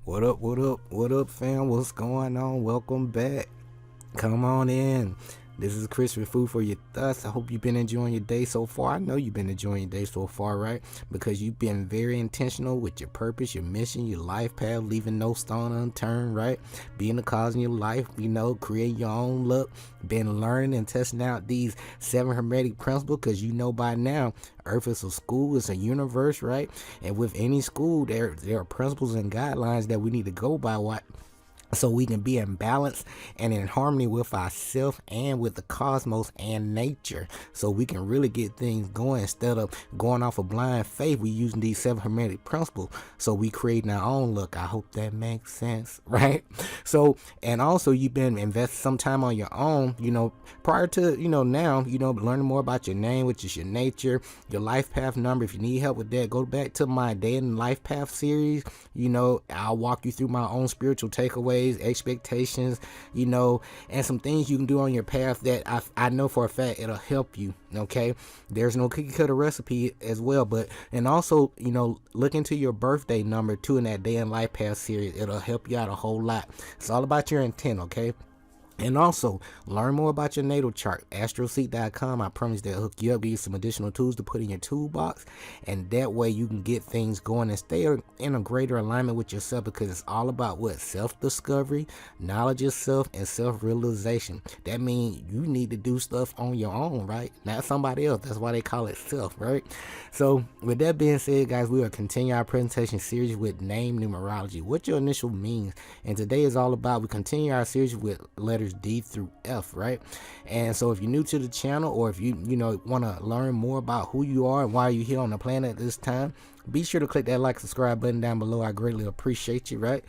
What up, what up, what up, fam? What's going on? Welcome back. Come on in. This is Chris with Food for Your Thoughts. I hope you've been enjoying your day so far. I know you've been enjoying your day so far, right? Because you've been very intentional with your purpose, your mission, your life path, leaving no stone unturned, right? Being the cause in your life, create your own luck. Been learning and testing out these 7 hermetic principles because you know by now Earth is a school, it's a universe, right? And with any school, there are principles and guidelines that we need to go by. What? So we can be in balance and in harmony with ourselves and with the cosmos and nature, so we can really get things going instead of going off of blind faith. We using these 7 hermetic principles, so we creating our own look. I hope that makes sense, right? So, and also you've been investing some time on your own, prior to now, learning more about your name, which is your nature, your life path number. If you need help with that, go back to my day in life path series. I'll walk you through my own spiritual takeaways, expectations, and some things you can do on your path that I know for a fact it'll help you. Okay, there's no cookie cutter recipe as well, but and also look into your birthday number too in that day in life path series. It'll help you out a whole lot. It's all about your intent. Okay. And also, learn more about your natal chart. Astroseek.com. I promise they'll hook you up, give you some additional tools to put in your toolbox. And that way you can get things going and stay in a greater alignment with yourself, because it's all about what? Self-discovery, knowledge of self, and self-realization. That means you need to do stuff on your own, right? Not somebody else. That's why they call it self, right? So, with that being said, guys, we will continue our presentation series with name numerology. What your initial means. And today is all about, we continue our series with letters D through F, right? And so if you're new to the channel, or if you want to learn more about who you are and why you're here on the planet at this time, be sure to click that like, subscribe button down below. I greatly appreciate you, right?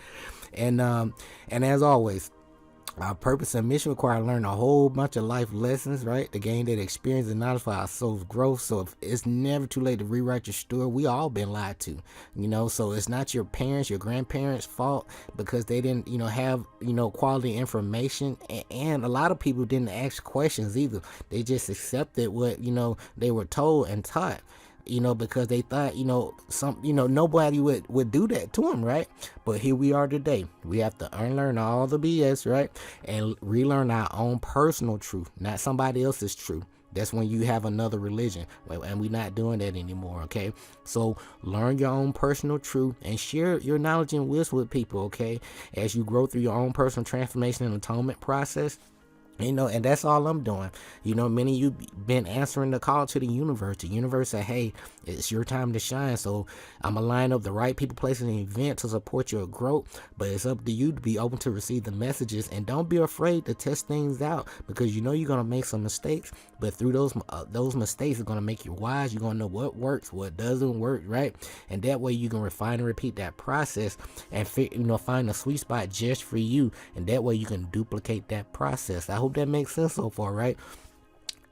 And as always, our purpose and mission require learning a whole bunch of life lessons, right? To gain that experience and knowledge for our soul's growth. So if it's never too late to rewrite your story. We all been lied to, so it's not your parents, your grandparents' fault because they didn't, have, quality information. And a lot of people didn't ask questions either. They just accepted what, they were told and taught. Because they thought, nobody would do that to them, right? But here we are today. We have to unlearn all the BS, right? And relearn our own personal truth, not somebody else's truth. That's when you have another religion, and we're not doing that anymore, okay? So learn your own personal truth and share your knowledge and wisdom with people, okay? As you grow through your own personal transformation and atonement process. And that's all I'm doing. Many of you been answering the call to the universe. The universe said, hey, it's your time to shine. So I'm going to line up the right people, places, and events to support your growth. But it's up to you to be open to receive the messages. And don't be afraid to test things out, because you're going to make some mistakes. But through those mistakes are going to make you wise. You're going to know what works, what doesn't work, right? And that way you can refine and repeat that process and find a sweet spot just for you. And that way you can duplicate that process. I hope that makes sense so far, right?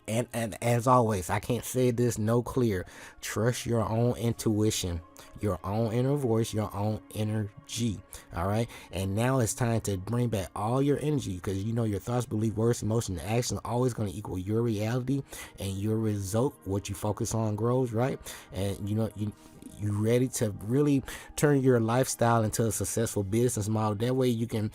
And as always, I can't say this no clear. Trust your own intuition, your own inner voice, your own energy. All right. And now it's time to bring back all your energy, because your thoughts, beliefs, words, emotions, and actions are always going to equal your reality, and your result, what you focus on, grows, right? And you ready to really turn your lifestyle into a successful business model. That way you can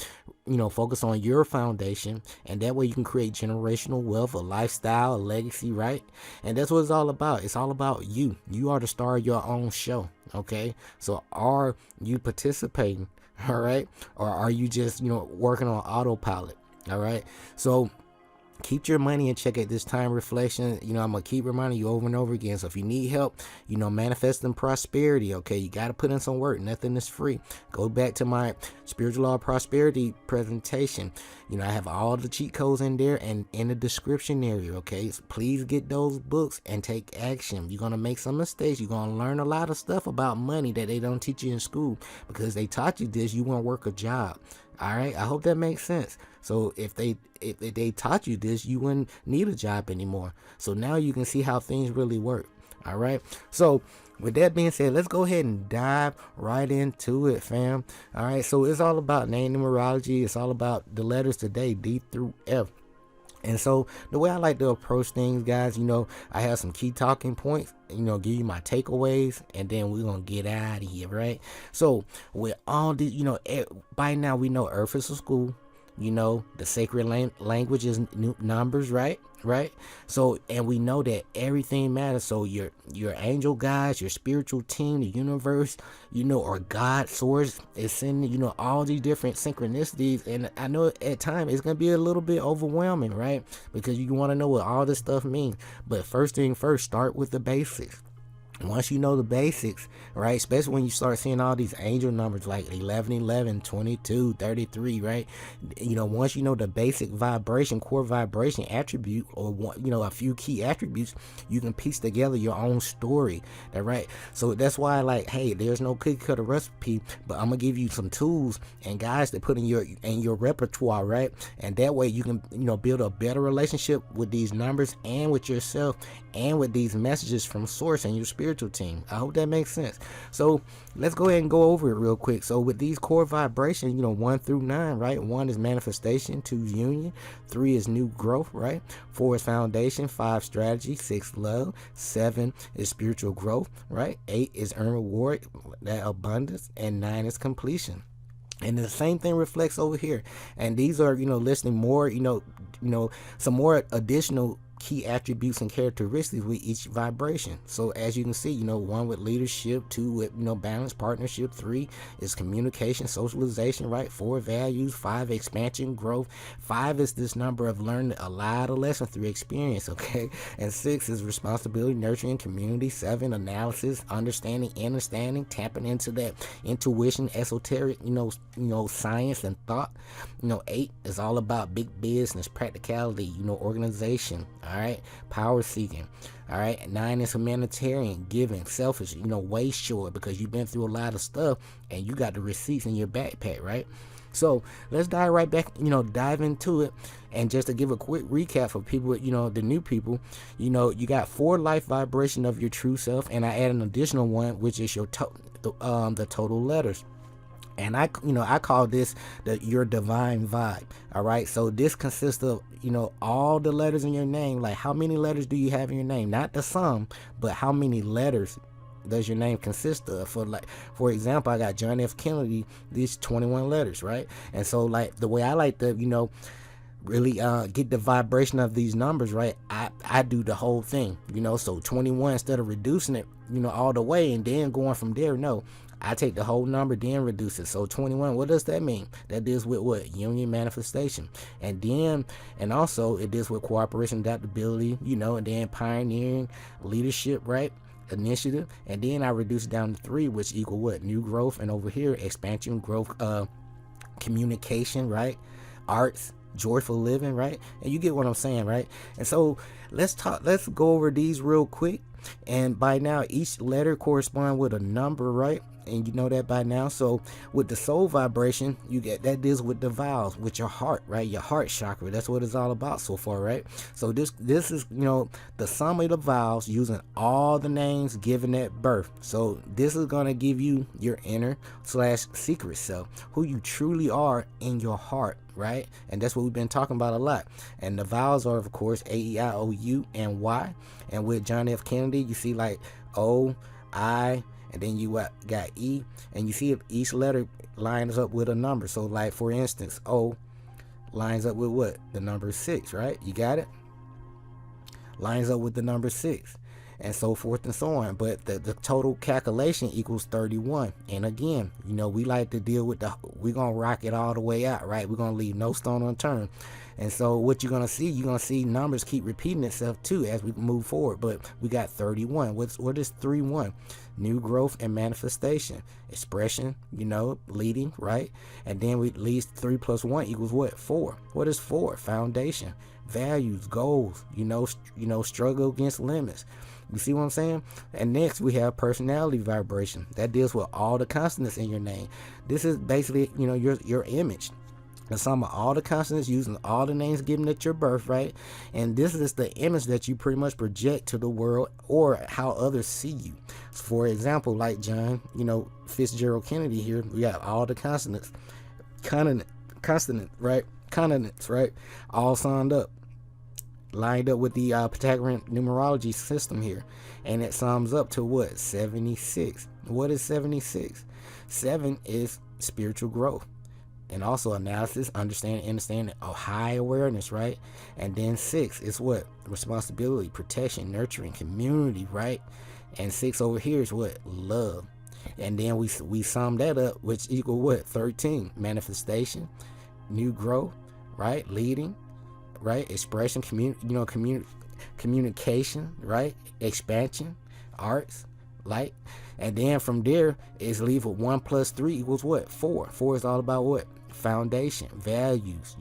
focus on your foundation, and that way you can create generational wealth, a lifestyle, a legacy, right? And that's what it's all about. It's all about you. You are the star of your own show, okay? So are you participating, all right? Or are you just working on autopilot, all right? So keep your money in check at this time. Reflection, I'm gonna keep reminding you over and over again. So if you need help, manifesting prosperity, okay, you got to put in some work. Nothing is free. Go back to my spiritual law of prosperity presentation. I have all the cheat codes in there and in the description area, okay? So please get those books and take action. You're gonna make some mistakes. You're gonna learn a lot of stuff about money that they don't teach you in school, because they taught you this, you won't work a job. All right, I hope that makes sense. So if they taught you this, you wouldn't need a job anymore. So now you can see how things really work. All right. So with that being said, let's go ahead and dive right into it, fam. All right. So it's all about name numerology. It's all about the letters today, D through F. And so the way I like to approach things, guys, I have some key talking points, give you my takeaways, and then we're going to get out of here, right? So with all these, by now we know Earth is a school, the sacred language is numbers, right? So, and we know that everything matters. So your angel guides, your spiritual team, the universe, or God source is sending, all these different synchronicities. And I know at times it's going to be a little bit overwhelming, right? Because you want to know what all this stuff means. But first thing first, start with the basics. Once you know the basics, right, especially when you start seeing all these angel numbers like 1111, 22, 33, right, once you know the basic vibration, core vibration attribute, or a few key attributes, you can piece together your own story, right? So that's why, like, hey, there's no cookie cutter recipe, but I'm gonna give you some tools and guides to put in your repertoire, right? And that way you can build a better relationship with these numbers and with yourself and with these messages from source and your spiritual team. I hope that makes sense. So let's go ahead and go over it real quick. So with these core vibrations, 1 through 9, right? 1 is manifestation, 2 is union, 3 is new growth, right? 4 is foundation, 5 strategy, 6 love, 7 is spiritual growth, right? 8 is earn reward, that abundance, and 9 is completion. And the same thing reflects over here. And these are, listing more, some more additional key attributes and characteristics with each vibration. So as you can see, 1 with leadership, 2 with balance, partnership, 3 is communication, socialization, right? 4 values, 5 expansion, growth, 5 is this number of learning a lot of lessons through experience, okay? And 6 is responsibility, nurturing, community, 7 analysis, understanding, tapping into that intuition, esoteric, science and thought. 8 is all about big business, practicality, organization, all right, power seeking. All right, 9 is humanitarian, giving, selfish, waste short, because you've been through a lot of stuff and you got the receipts in your backpack, right? So let's dive right back, dive into it. And just to give a quick recap for people, the new people, you got 4 life vibration of your true self, and I add an additional one, which is your the total letters. And I call this your divine vibe. All right. So this consists of, all the letters in your name. Like, how many letters do you have in your name? Not the sum, but how many letters does your name consist of? For example, I got John F. Kennedy, these 21 letters, right? And so, like, the way I like to, really get the vibration of these numbers, right, I do the whole thing, so 21, instead of reducing it, all the way and then going from there, no, I take the whole number, then reduce it. So 21, what does that mean? That deals with what? Union, manifestation. And also it deals with cooperation, adaptability, and then pioneering, leadership, right? Initiative. And then I reduce it down to 3, which equal what? New growth. And over here, expansion, growth, communication, right? Arts, joyful living, right? And you get what I'm saying, right? And so let's go over these real quick. And by now, each letter corresponds with a number, right? And you know that by now. So with the soul vibration, you get that deals with the vowels, with your heart, right? Your heart chakra. That's what it's all about so far, right? So this is, the sum of the vowels using all the names given at birth. So this is going to give you your inner / secret self, who you truly are in your heart, right? And that's what we've been talking about a lot. And the vowels are, of course, A, E, I, O, U, and Y. And with John F. Kennedy, you see like O, I, and then you got E, and you see if each letter lines up with a number. So like, for instance, O lines up with what? The number 6, right? You got it? Lines up with the number 6, and so forth and so on. But the total calculation equals 31. And again, we like to deal with we're going to rock it all the way out, right? We're going to leave no stone unturned. And so what you're going to see numbers keep repeating itself too as we move forward. But we got 31. What is 3-1? New growth and manifestation, expression, leading, right? And then we leads 3 + 1 equals what? 4. What is 4? Foundation, values, goals, struggle against limits. You see what I'm saying? And next we have personality vibration. That deals with all the consonants in your name. This is basically, your image. The sum of all the consonants using all the names given at your birth, right? And this is the image that you pretty much project to the world or how others see you. So for example, like John, Fitzgerald Kennedy here, we got all the consonants, right? Consonants, right? All signed up. lined up with the Pythagorean numerology system here, and it sums up to what? 76. What is 76? 7 is spiritual growth, and also analysis, understanding of high awareness, right? And then 6 is what? Responsibility, protection, nurturing, community, right? And 6 over here is what? Love. And then we sum that up, which equal what? 13. Manifestation, new growth, right? Leading, right? Expression, communication, right? Expansion, arts, light. And then from there is leave with 1 plus 3 equals what? 4. 4 is all about what? Foundation, values,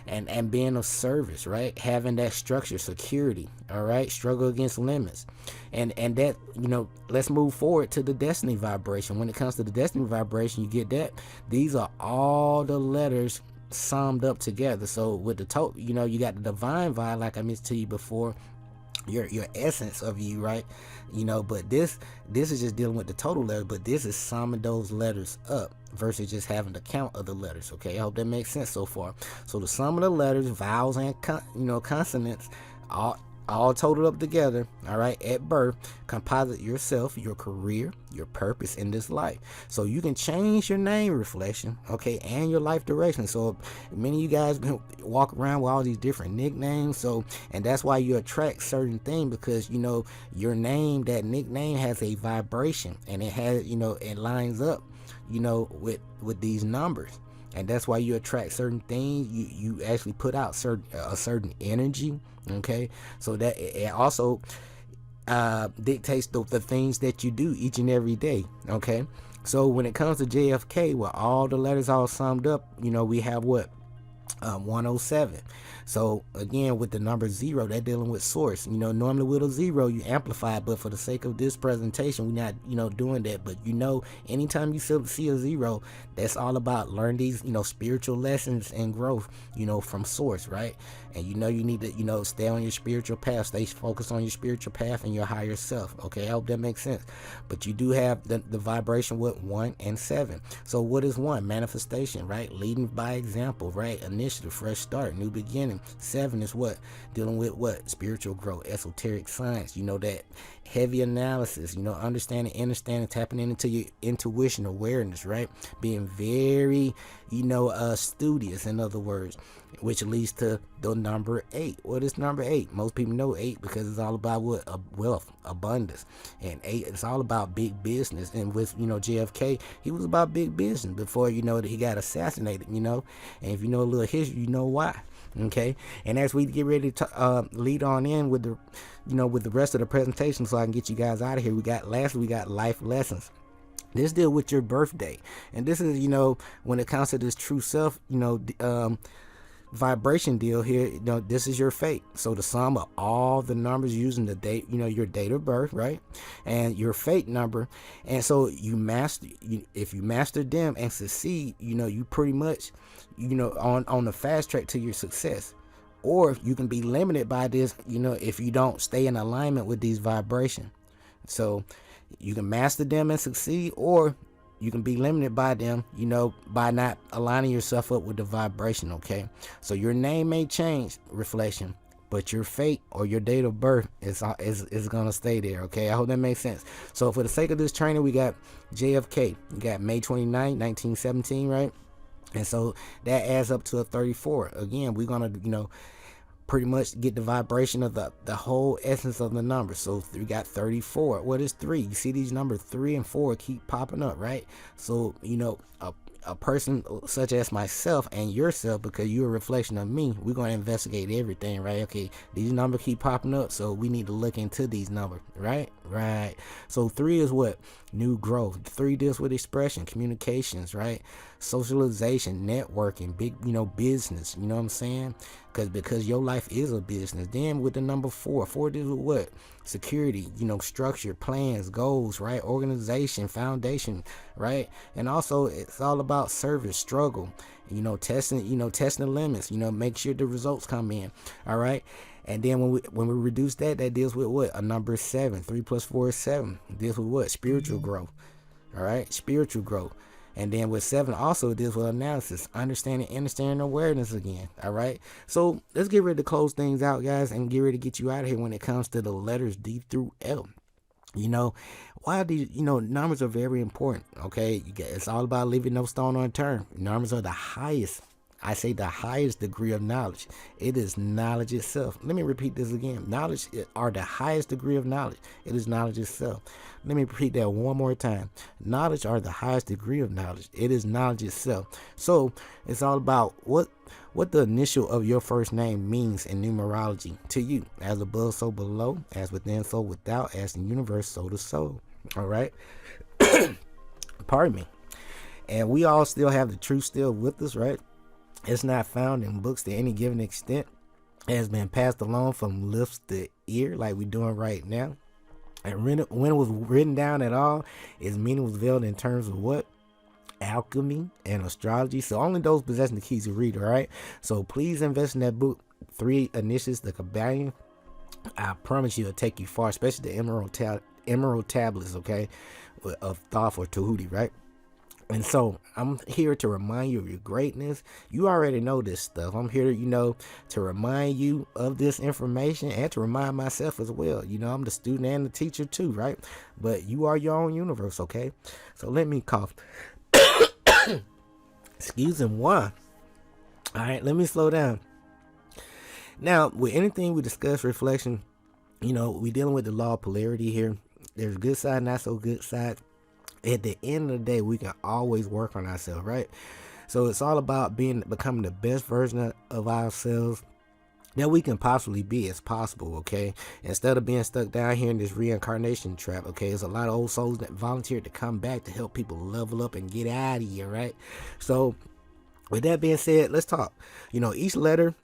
and being of service, right? Having that structure, security, all right? Struggle against limits. And that, let's move forward to the destiny vibration. When it comes to the destiny vibration, you get that. These are all the letters summed up together. So with the total, you got the divine vibe, like I mentioned to you before, your essence of you, right? But this is just dealing with the total letter, but this is summing those letters up versus just having the count of the letters. Okay, I hope that makes sense so far. So the sum of the letters, vowels, and consonants, all totaled up together, all right, at birth, composite yourself, your career, your purpose in this life. So you can change your name, reflection, okay, and your life direction. So many of you guys walk around with all these different nicknames. And that's why you attract certain things, because your name, that nickname has a vibration, and it has, it lines up, with these numbers. And that's why you attract certain things. You actually put out a certain energy. Okay, so that it also dictates the things that you do each and every day. Okay, so when it comes to JFK, with all the letters all summed up, we have what? 107. So again, with the number 0, they're dealing with source. Normally with a 0 you amplify it, but for the sake of this presentation, we're not doing that. But anytime you see a 0, that's all about learn these spiritual lessons and growth from source, right? And you need to stay on your spiritual path, stay focused on your spiritual path and your higher self. Okay, I hope that makes sense. But you do have the vibration with 1 and 7. So what is 1? Manifestation, right? Leading by example, right? Initiative, fresh start, new beginning. 7 is what? Dealing with what? Spiritual growth, esoteric science, that heavy analysis, understanding, tapping into your intuition, awareness, right? Being very, studious, in other words, which leads to the number 8. What is number 8? Most people know 8 because it's all about what? Wealth, abundance. And 8, it's all about big business. And with, JFK, he was about big business before, that he got assassinated, and if you know a little history, you know why. Okay, and as we get ready to lead on in with the with the rest of the presentation, so I can get you guys out of here, we got life lessons. This deal with your birthday, and this is when it comes to this true self vibration deal here, this is your fate. So the sum of all the numbers using the date, your date of birth, right, and your fate number. And so if you master them and succeed, you pretty much on the fast track to your success. Or you can be limited by this, if you don't stay in alignment with these vibrations. So you can master them and succeed, or you can be limited by them, by not aligning yourself up with the vibration. Okay, so your name may change, reflection, but your fate or your date of birth is gonna stay there. Okay, I hope that makes sense. So for the sake of this training, we got JFK. We got May 29, 1917, right? And so that adds up to a 34. Again, we're gonna pretty much get the vibration of the whole essence of the number. So we got 34. What is 3? You see these numbers 3 and 4 keep popping up, right? So a person such as myself and yourself, because you're a reflection of me, we're going to investigate everything, right? Okay, these numbers keep popping up, so we need to look into these numbers, right? So 3 is what? New growth. 3 deals with expression, communications, right? Socialization, networking, big business, you know what I'm saying? Because your life is a business. Then with the number 4 deals with what? Security, structure, plans, goals, right? Organization, foundation, right? And also it's all about service, struggle, testing the limits, make sure the results come in. All right. And then when we reduce that deals with what? A number 7. 3 plus 4 is 7. Deals with what? Spiritual growth. All right, spiritual growth. And then with 7 also deals with analysis, understanding awareness again. All right. So let's get ready to close things out, guys, and get ready to get you out of here when it comes to the letters D through L. Why these, numbers are very important. Okay. It's all about leaving no stone unturned. Numbers are the highest. I say the highest degree of knowledge. It is knowledge itself. Let me repeat this again. Knowledge are the highest degree of knowledge. It is knowledge itself. Let me repeat that one more time. Knowledge are the highest degree of knowledge. It is knowledge itself. So it's all about what the initial of your first name means in numerology to you. As above, so below. As within, so without. As in the universe, so to soul. All right. Pardon me. And we all still have the truth still with us, right? It's not found in books to any given extent. It has been passed along from lips to ear, like we're doing right now. And when it was written down at all, its meaning was veiled in terms of what? Alchemy and astrology. So only those possessing the keys to read, all right? So please invest in that book, 3 Initiates, the Kabbalion. I promise you it'll take you far, especially the Emerald Tablets, okay, of Thoth or Tahuti, right? And so I'm here to remind you of your greatness. You already know this stuff. I'm here, to remind you of this information and to remind myself as well. I'm the student and the teacher too, right? But you are your own universe, okay? So let me cough. Excuse me, one. All right, let me slow down. Now, with anything we discuss, reflection, we're dealing with the law of polarity here. There's good side, not so good side. At the end of the day, we can always work on ourselves, right? So it's all about becoming the best version of ourselves that we can possibly be as possible, okay? Instead of being stuck down here in this reincarnation trap, okay? There's a lot of old souls that volunteered to come back to help people level up and get out of here, right? So with that being said, let's talk. Each letter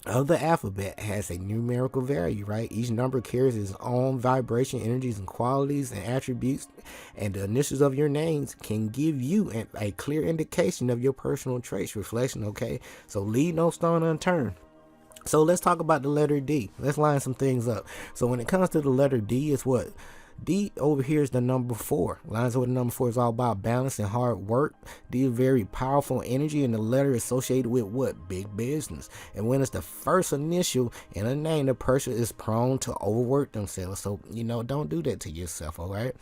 of the alphabet has a numerical value, right? Each number carries its own vibration, energies, and qualities and attributes, and the initials of your names can give you a clear indication of your personal traits. Reflection, okay? So leave no stone unturned. So let's talk about the letter D. Let's line some things up. So when it comes to the letter D, it's what? D over here is the number 4. Lines up with the number 4 is all about balance and hard work. D is very powerful energy, and the letter is associated with what? Big business. And when it's the first initial in a name, the person is prone to overwork themselves. So, don't do that to yourself, all right?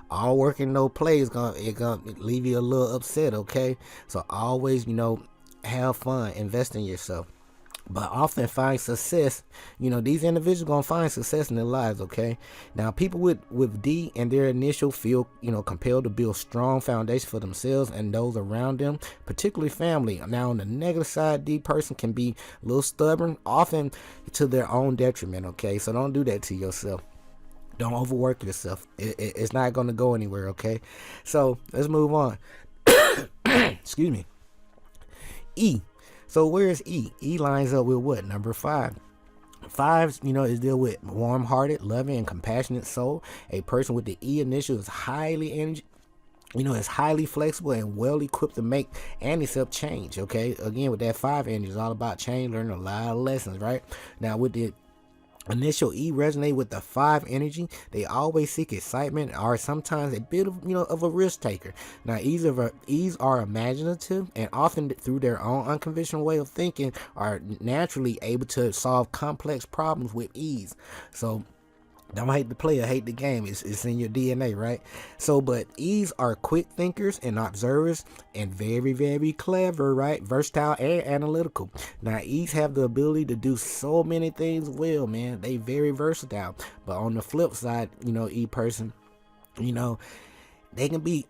All work and no play is gonna leave you a little upset, okay? So always, have fun, invest in yourself. But often find success, these individuals gonna find success in their lives, okay? Now, people with D and their initial feel, compelled to build strong foundation for themselves and those around them, particularly family. Now, on the negative side, D person can be a little stubborn, often to their own detriment, okay? So don't do that to yourself. Don't overwork yourself. It's not gonna go anywhere, okay? So let's move on. Excuse me. E. So where is E? E lines up with what? Number 5. 5, is deal with warm-hearted, loving, and compassionate soul. A person with the E initial is highly is highly flexible and well equipped to make and accept change. Okay, again with that 5 energy, it's all about change, learning a lot of lessons, right? Now with the initial E resonate with the 5 energy, they always seek excitement or sometimes a bit of of a risk taker. Now E's are imaginative and often through their own unconventional way of thinking are naturally able to solve complex problems with ease. So don't hate the player, hate the game. It's in your DNA, right? So, but E's are quick thinkers and observers and very, very clever, right? Versatile and analytical. Now, E's have the ability to do so many things well, man. They very versatile. But on the flip side, E person, they can be,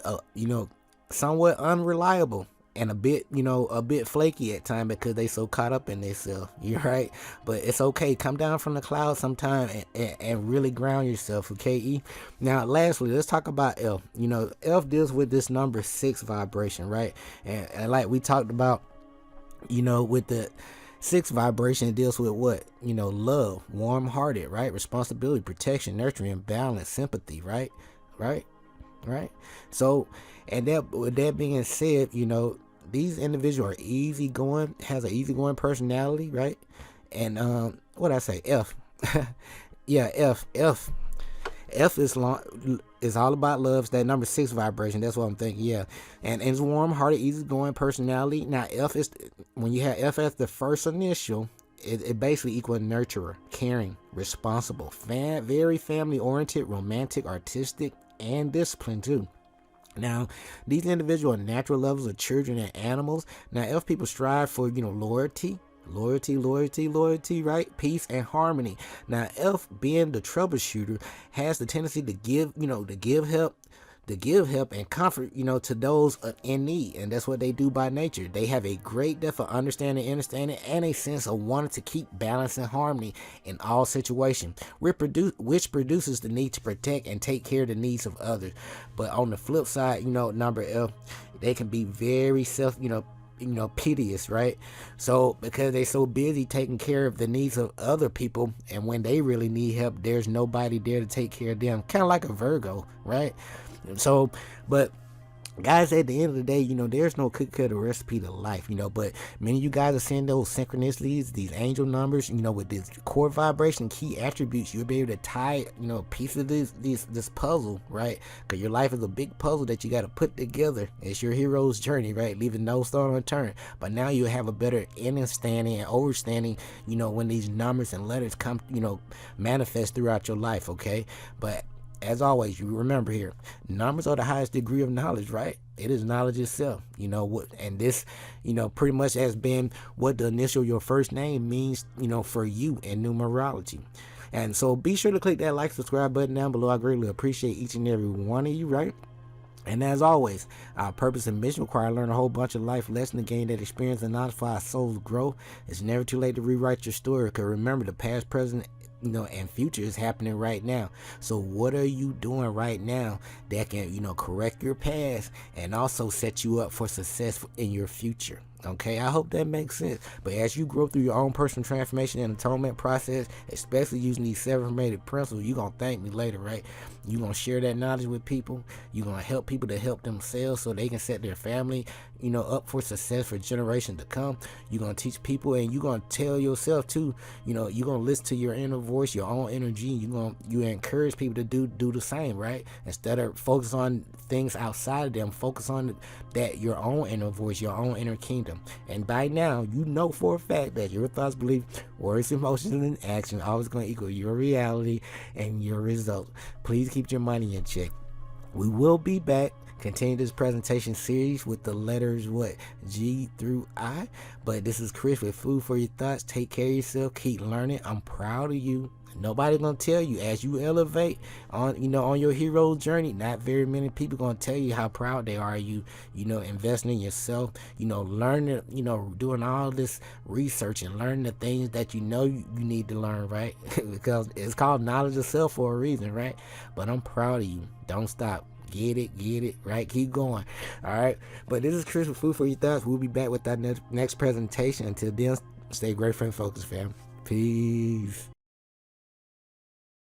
somewhat unreliable. And a bit flaky at times because they so caught up in themselves. You're right. But it's okay. Come down from the clouds sometime and really ground yourself, okay, E? Now, lastly, let's talk about F. F deals with this number 6 vibration, right? And like we talked about, with the 6 vibration, it deals with what? Love, warm-hearted, right? Responsibility, protection, nurturing, balance, sympathy, right? Right? So, and that with that being said, these individuals are easygoing, has an easygoing personality, right? And what I say, F. Yeah, F. F is all about love. It's that number 6 vibration. That's what I'm thinking. Yeah, and it's warm-hearted, easygoing personality. Now F is, when you have F as the first initial, it basically equals nurturer, caring, responsible, very family-oriented, romantic, artistic, and disciplined too. Now, these individuals are natural levels of children and animals. Now, F people strive for, loyalty, right? Peace and harmony. Now, F, being the troubleshooter, has the tendency to give help and comfort, to those in need. And that's what they do by nature. They have a great depth of understanding, and a sense of wanting to keep balance and harmony in all situations, which produces the need to protect and take care of the needs of others. But on the flip side, number F, they can be very piteous, right? So because they're so busy taking care of the needs of other people, and when they really need help, there's nobody there to take care of them. Kind of like a Virgo, right? So, but guys, at the end of the day, there's no cookie cutter recipe to life, but many of you guys are seeing those synchronicities, these angel numbers, with this core vibration, key attributes. You'll be able to tie, pieces of this puzzle, right? Because your life is a big puzzle that you got to put together. It's your hero's journey, right? Leaving no stone unturned. But now you have a better understanding and overstanding, when these numbers and letters come, manifest throughout your life, okay? But as always, you remember here, numbers are the highest degree of knowledge, right? It is knowledge itself, and this, pretty much has been what the initial your first name means, for you in numerology. And so be sure to click that like, subscribe button down below. I greatly appreciate each and every one of you, right? And as always, our purpose and mission require learn a whole bunch of life lessons to gain that experience and knowledge for our souls grow. It's never too late to rewrite your story, because remember, the past, present, and future is happening right now. So what are you doing right now that can, correct your past and also set you up for success in your future? Okay, I hope that makes sense. But as you grow through your own personal transformation and atonement process, especially using these 7 formative principles, you're going to thank me later, right? You're going to share that knowledge with people. You're going to help people to help themselves so they can set their family, up for success for generations to come. You're going to teach people, and you're going to tell yourself too, you're going to listen to your inner voice, your own energy. You encourage people to do the same, right? Instead of focus on things outside of them, focus on that your own inner voice, your own inner kingdom. And by now, for a fact that your thoughts, beliefs, words, emotions, and action are always going to equal your reality and your results. Please keep your money in check. We will be back. Continue this presentation series with the letters G through I. But this is Chris with Food for Your Thoughts. Take care of yourself. Keep learning. I'm proud of you. Nobody's gonna tell you as you elevate on your hero journey. Not very many people gonna tell you how proud they are of you. Investing in yourself. Learning. Doing all this research and learning the things that you need to learn, right? Because it's called knowledge of self for a reason, right? But I'm proud of you. Don't stop. Get it, right? Keep going. All right. But this is Chris with Food for Your Thoughts. We'll be back with that next presentation. Until then, stay grateful and focused, fam. Peace.